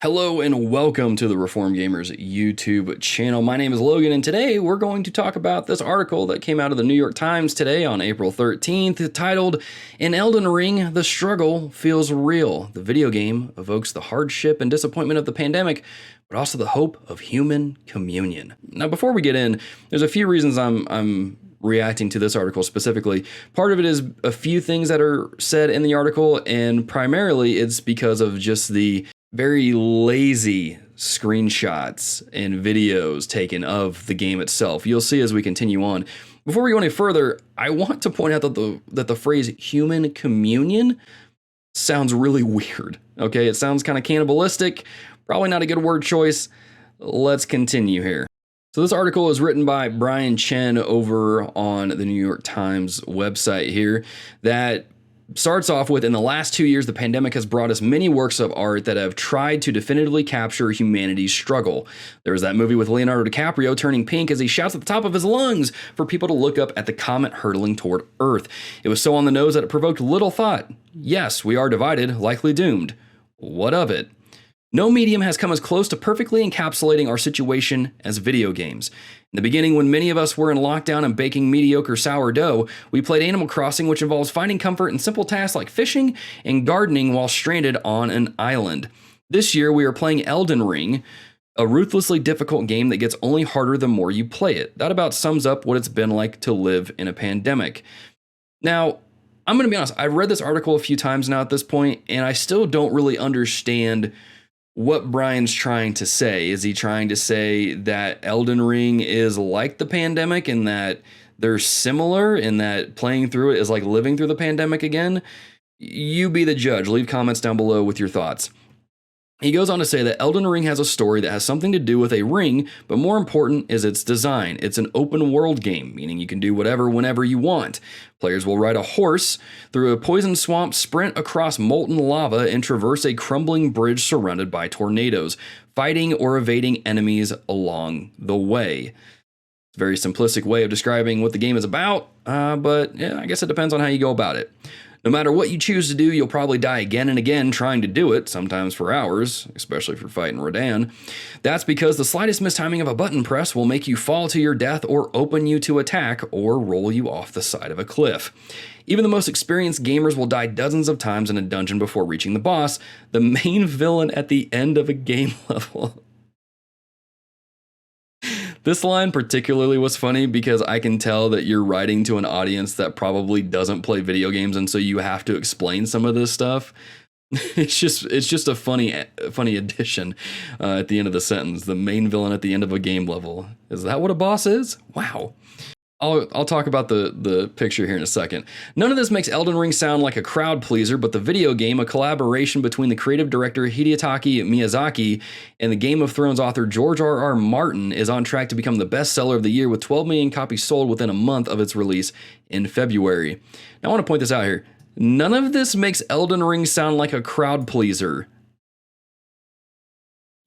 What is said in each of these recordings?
Hello and welcome to the Reform Gamers YouTube channel. My name is Logan and today we're going to talk about this article that came out of the New York Times today on April 13th titled, "In Elden Ring, the struggle feels real. The video game evokes the hardship and disappointment of the pandemic, but also the hope of human communion." Now before we get in, there's a few reasons I'm reacting to this article specifically. Part of it is a few things that are said in the article, and primarily it's because of just the very lazy screenshots and videos taken of the game itself. You'll see as we continue on. Before we go any further, I want to point out that the phrase human communion sounds really weird. Okay, it sounds kind of cannibalistic, probably not a good word choice. Let's continue here. So this article is written by Brian Chen over on the New York Times website here that starts off with, "In the last 2 years, the pandemic has brought us many works of art that have tried to definitively capture humanity's struggle. There was that movie with Leonardo DiCaprio turning pink as he shouts at the top of his lungs for people to look up at the comet hurtling toward Earth. It was so on the nose that it provoked little thought. Yes, we are divided, likely doomed. What of it? No medium has come as close to perfectly encapsulating our situation as video games. In the beginning, when many of us were in lockdown and baking mediocre sourdough, we played Animal Crossing, which involves finding comfort in simple tasks like fishing and gardening while stranded on an island. This year, we are playing Elden Ring, a ruthlessly difficult game that gets only harder the more you play it. That about sums up what it's been like to live in a pandemic." Now, I'm going to be honest, I've read this article a few times now at this point, and I still don't really understand what Brian's trying to say. Is he trying to say that Elden Ring is like the pandemic and that they're similar and that playing through it is like living through the pandemic again? You be the judge. Leave comments down below with your thoughts. He goes on to say that Elden Ring has a story that has something to do with a ring, but more important is its design. It's an open world game, meaning you can do whatever whenever you want. Players will ride a horse through a poison swamp, sprint across molten lava, and traverse a crumbling bridge surrounded by tornadoes, fighting or evading enemies along the way. It's a very simplistic way of describing what the game is about, but yeah, I guess it depends on how you go about it. No matter what you choose to do, you'll probably die again and again trying to do it, sometimes for hours, especially if you're fighting Rodan. That's because the slightest mistiming of a button press will make you fall to your death or open you to attack or roll you off the side of a cliff. Even the most experienced gamers will die dozens of times in a dungeon before reaching the boss, the main villain at the end of a game level." This line particularly was funny because I can tell that you're writing to an audience that probably doesn't play video games, and so you have to explain some of this stuff. It's just a funny addition at the end of the sentence. The main villain at the end of a game level. Is that what a boss is? Wow. I'll talk about the picture here in a second. None of this makes Elden Ring sound like a crowd pleaser, but the video game, a collaboration between the creative director Hideaki Miyazaki and the Game of Thrones author George R.R. Martin, is on track to become the bestseller of the year with 12 million copies sold within a month of its release in February. Now I want to point this out here. None of this makes Elden Ring sound like a crowd pleaser.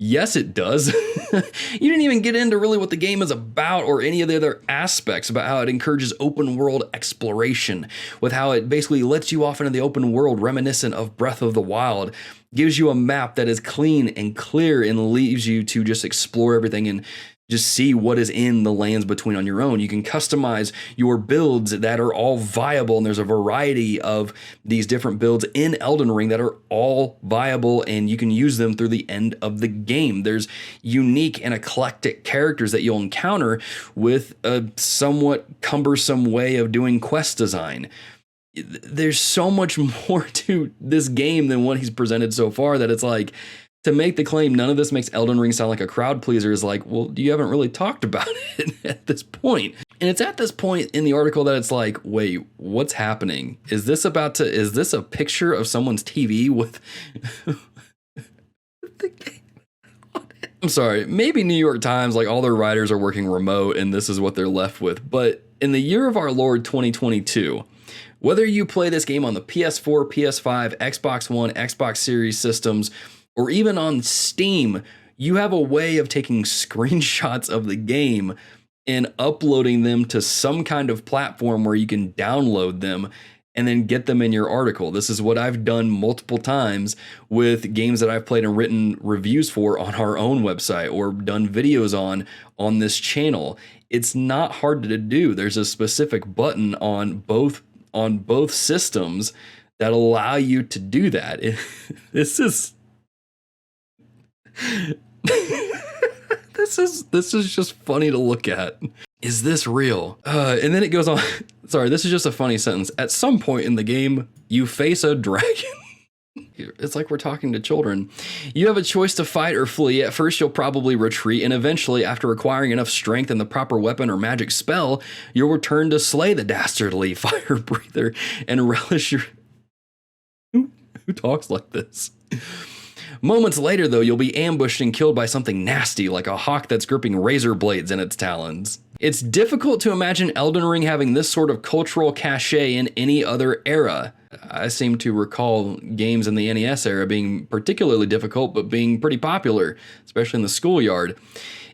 Yes, it does. You didn't even get into really what the game is about or any of the other aspects about how it encourages open world exploration, with how it basically lets you off into the open world reminiscent of Breath of the Wild, gives you a map that is clean and clear and leaves you to just explore everything and just see what is in the lands between on your own. You can customize your builds that are all viable, and there's a variety of these different builds in Elden Ring that are all viable, and you can use them through the end of the game. There's unique and eclectic characters that you'll encounter with a somewhat cumbersome way of doing quest design. There's so much more to this game than what he's presented so far that it's like, to make the claim none of this makes Elden Ring sound like a crowd pleaser is like, well, you haven't really talked about it at this point. And it's at this point in the article that it's like, wait, what's happening? Is this a picture of someone's TV with the game on it? I'm sorry, maybe New York Times, like all their writers are working remote and this is what they're left with. But in the year of our Lord 2022, whether you play this game on the PS4, PS5, Xbox One, Xbox Series systems, or even on Steam, you have a way of taking screenshots of the game and uploading them to some kind of platform where you can download them and then get them in your article. This is what I've done multiple times with games that I've played and written reviews for on our own website or done videos on this channel. It's not hard to do. There's a specific button on both systems that allow you to do that. This is this is just funny to look at. Is this real? And then it goes on. Sorry, this is just a funny sentence. At some point in the game, you face a dragon. It's like we're talking to children. You have a choice to fight or flee. At first, you'll probably retreat, and eventually, after acquiring enough strength and the proper weapon or magic spell, you'll return to slay the dastardly fire breather and relish your... Who talks like this? Moments later, though, you'll be ambushed and killed by something nasty, like a hawk that's gripping razor blades in its talons. It's difficult to imagine Elden Ring having this sort of cultural cachet in any other era. I seem to recall games in the NES era being particularly difficult, but being pretty popular, especially in the schoolyard.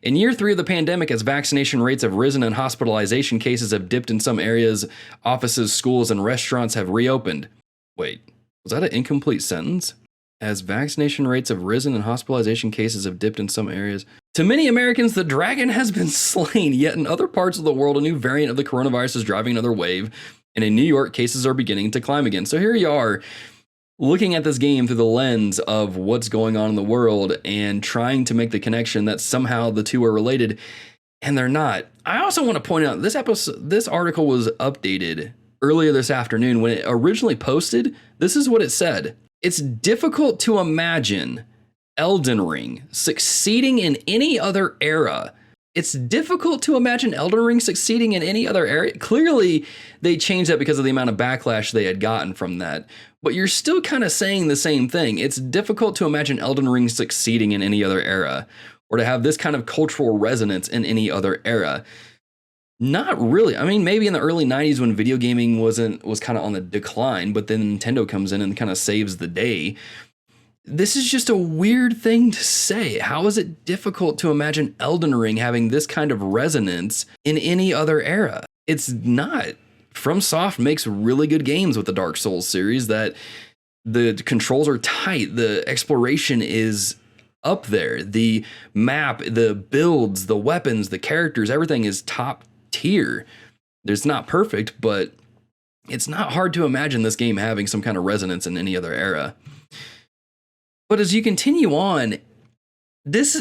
In year 3 of the pandemic, as vaccination rates have risen and hospitalization cases have dipped in some areas, offices, schools, and restaurants have reopened. Wait, was that an incomplete sentence? As vaccination rates have risen and hospitalization cases have dipped in some areas. To many Americans, the dragon has been slain, yet in other parts of the world, a new variant of the coronavirus is driving another wave, and in New York, cases are beginning to climb again. So here you are, looking at this game through the lens of what's going on in the world and trying to make the connection that somehow the two are related, and they're not. I also want to point out, this article was updated earlier this afternoon. When it originally posted, this is what it said. It's difficult to imagine Elden Ring succeeding in any other era. It's difficult to imagine Elden Ring succeeding in any other era. Clearly, they changed that because of the amount of backlash they had gotten from that. But you're still kind of saying the same thing. It's difficult to imagine Elden Ring succeeding in any other era, or to have this kind of cultural resonance in any other era. Not really. I mean, maybe in the early 90s when video gaming was kind of on the decline, but then Nintendo comes in and kind of saves the day. This is just a weird thing to say. How is it difficult to imagine Elden Ring having this kind of resonance in any other era? It's not. FromSoft makes really good games with the Dark Souls series that the controls are tight, the exploration is up there, the map, the builds, the weapons, the characters, everything is top tier. It's not perfect, but it's not hard to imagine this game having some kind of resonance in any other era. But as you continue on, this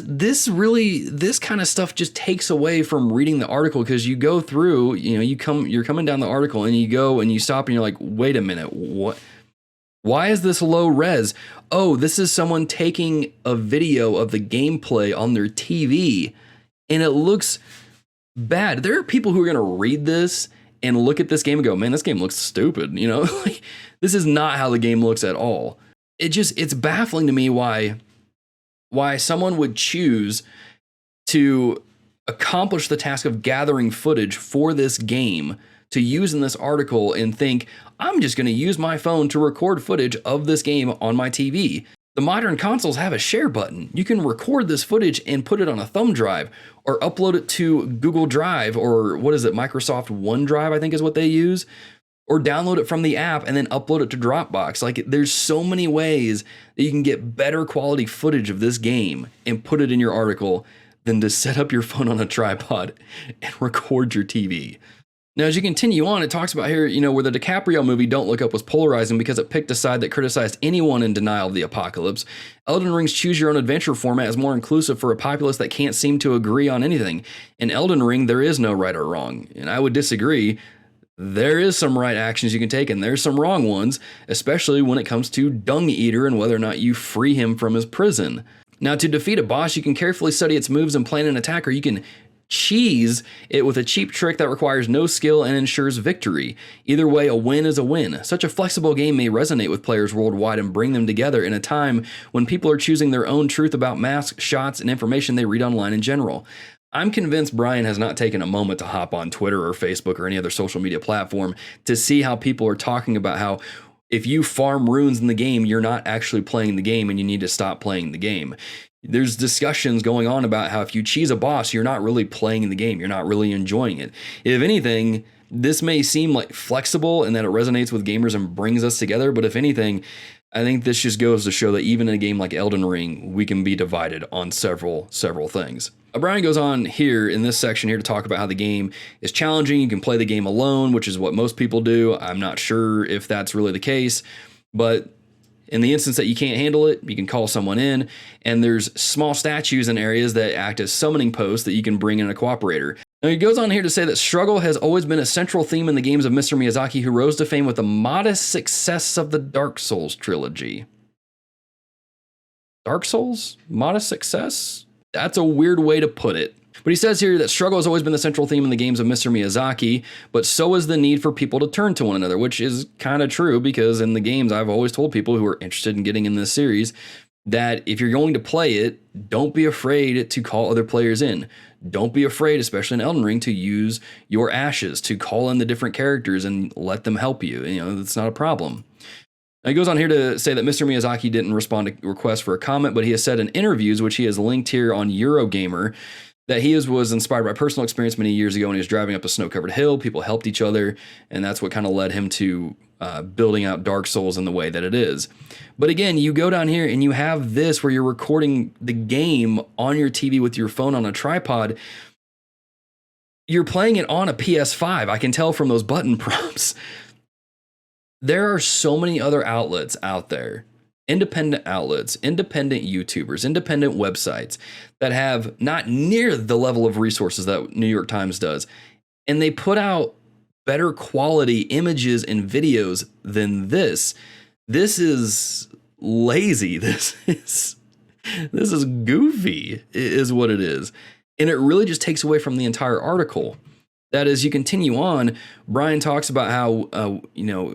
kind of stuff just takes away from reading the article, because you go through, you're coming down the article and you go and you stop and you're like, wait a minute, what? Why is this low res? Oh, this is someone taking a video of the gameplay on their TV and it looks bad. There are people who are going to read this and look at this game and go, man, this game looks stupid. Like, this is not how the game looks at all. It's baffling to me why someone would choose to accomplish the task of gathering footage for this game to use in this article and think, I'm just going to use my phone to record footage of this game on my TV. The modern consoles have a share button. You can record this footage and put it on a thumb drive or upload it to Google Drive, or what is it, Microsoft OneDrive, I think is what they use, or download it from the app and then upload it to Dropbox. Like, there's so many ways that you can get better quality footage of this game and put it in your article than to set up your phone on a tripod and record your TV. Now, as you continue on, it talks about here, where the DiCaprio movie Don't Look Up was polarizing because it picked a side that criticized anyone in denial of the apocalypse. Elden Ring's choose your own adventure format is more inclusive for a populace that can't seem to agree on anything. In Elden Ring, there is no right or wrong, and I would disagree. There is some right actions you can take, and there's some wrong ones, especially when it comes to Dung Eater and whether or not you free him from his prison. Now, to defeat a boss, you can carefully study its moves and plan an attack, or you can cheese it with a cheap trick that requires no skill and ensures victory. Either way, a win is a win. Such a flexible game may resonate with players worldwide and bring them together in a time when people are choosing their own truth about masks, shots, and information they read online in general. I'm convinced Brian has not taken a moment to hop on Twitter or Facebook or any other social media platform to see how people are talking about how if you farm runes in the game, you're not actually playing the game and you need to stop playing the game. There's discussions going on about how if you cheese a boss, you're not really playing the game. You're not really enjoying it. If anything, this may seem like flexible and that it resonates with gamers and brings us together, but if anything, I think this just goes to show that even in a game like Elden Ring, we can be divided on several things. Brian goes on here in this section here to talk about how the game is challenging. You can play the game alone, which is what most people do. I'm not sure if that's really the case, but in the instance that you can't handle it, you can call someone in, and there's small statues in areas that act as summoning posts that you can bring in a cooperator. Now, he goes on here to say that struggle has always been a central theme in the games of Mr. Miyazaki, who rose to fame with the modest success of the Dark Souls trilogy. Dark Souls? Modest success? That's a weird way to put it. But he says here that struggle has always been the central theme in the games of Mr. Miyazaki, but so is the need for people to turn to one another, which is kind of true because in the games, I've always told people who are interested in getting in this series that if you're going to play it, don't be afraid to call other players in. Don't be afraid, especially in Elden Ring, to use your ashes, to call in the different characters and let them help you. You know, that's not a problem. Now, he goes on here to say that Mr. Miyazaki didn't respond to requests for a comment, but he has said in interviews, which he has linked here on Eurogamer, that he was inspired by personal experience many years ago when he was driving up a snow-covered hill. People helped each other, and that's what kind of led him to building out Dark Souls in the way that it is. But again, you go down here and you have this where you're recording the game on your TV with your phone on a tripod. You're playing it on a PS5. I can tell from those button prompts. There are so many other outlets out there, independent outlets, independent YouTubers, independent websites that have not near the level of resources that New York Times does. And they put out better quality images and videos than this. This is lazy. This is goofy, is what it is. And it really just takes away from the entire article. That as you continue on, Brian talks about how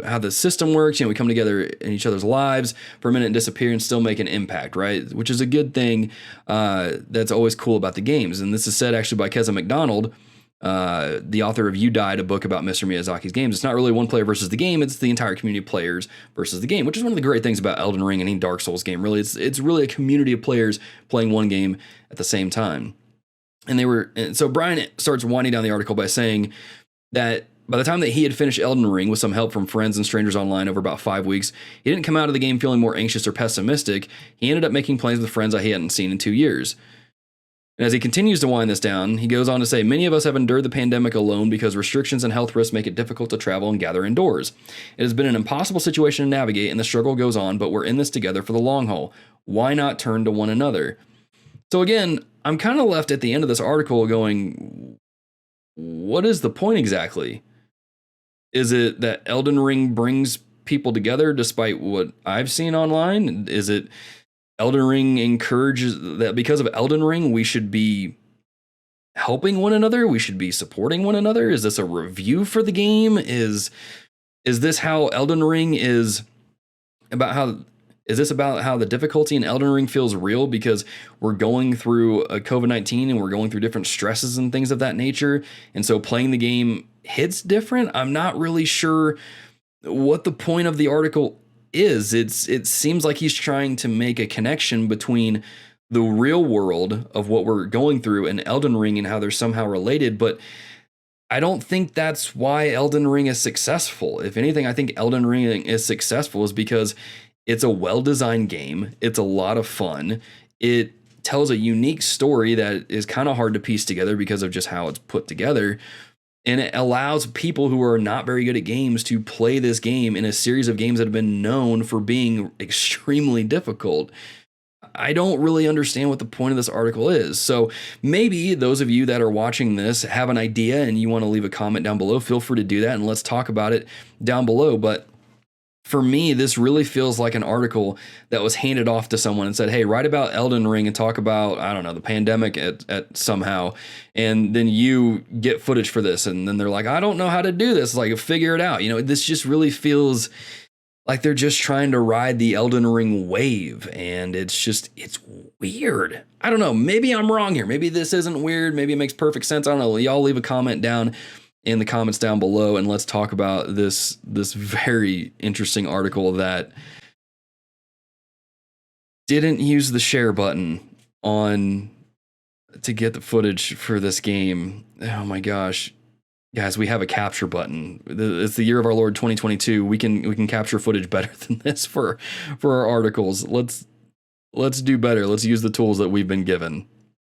how the system works. We come together in each other's lives for a minute and disappear and still make an impact, right? Which is a good thing. That's always cool about the games. And this is said actually by Keza McDonald, the author of You Died, a book about Mr. Miyazaki's games. It's not really one player versus the game. It's the entire community of players versus the game, which is one of the great things about Elden Ring and any Dark Souls game. Really, it's really a community of players playing one game at the same time. And so Brian starts winding down the article by saying that by the time that he had finished Elden Ring with some help from friends and strangers online over about 5 weeks, he didn't come out of the game feeling more anxious or pessimistic. He ended up making plans with friends that he hadn't seen in 2 years. And as he continues to wind this down, he goes on to say, many of us have endured the pandemic alone because restrictions and health risks make it difficult to travel and gather indoors. It has been an impossible situation to navigate and the struggle goes on, but we're in this together for the long haul. Why not turn to one another? So again, I'm kind of left at the end of this article going, what is the point exactly? Is it that Elden Ring brings people together despite what I've seen online? Is it Elden Ring encourages that because of Elden Ring, we should be helping one another? We should be supporting one another? Is this a review for the game? Is this how Elden Ring is about how... Is this about how the difficulty in Elden Ring feels real because we're going through a COVID-19 and we're going through different stresses and things of that nature? And so playing the game hits different? I'm not really sure what the point of the article is. It seems like he's trying to make a connection between the real world of what we're going through and Elden Ring and how they're somehow related, but I don't think that's why Elden Ring is successful. If anything, I think Elden Ring is successful is because it's a well-designed game. It's a lot of fun. It tells a unique story that is kind of hard to piece together because of just how it's put together. And it allows people who are not very good at games to play this game in a series of games that have been known for being extremely difficult. I don't really understand what the point of this article is. So maybe those of you that are watching this have an idea and you want to leave a comment down below, feel free to do that and let's talk about it down below. But for me, this really feels like an article that was handed off to someone and said, hey, write about Elden Ring and talk about, I don't know, the pandemic at somehow. And then you get footage for this. And then they're like, I don't know how to do this. Like, figure it out. This just really feels like they're just trying to ride the Elden Ring wave. And it's weird. I don't know. Maybe I'm wrong here. Maybe this isn't weird. Maybe it makes perfect sense. I don't know. Y'all leave a comment down in the comments down below and let's talk about this very interesting article that didn't use the share button to get the footage for this game. Oh my gosh. Guys, we have a capture button. It's the year of our Lord 2022. We can capture footage better than this for our articles. Let's do better. Let's use the tools that we've been given.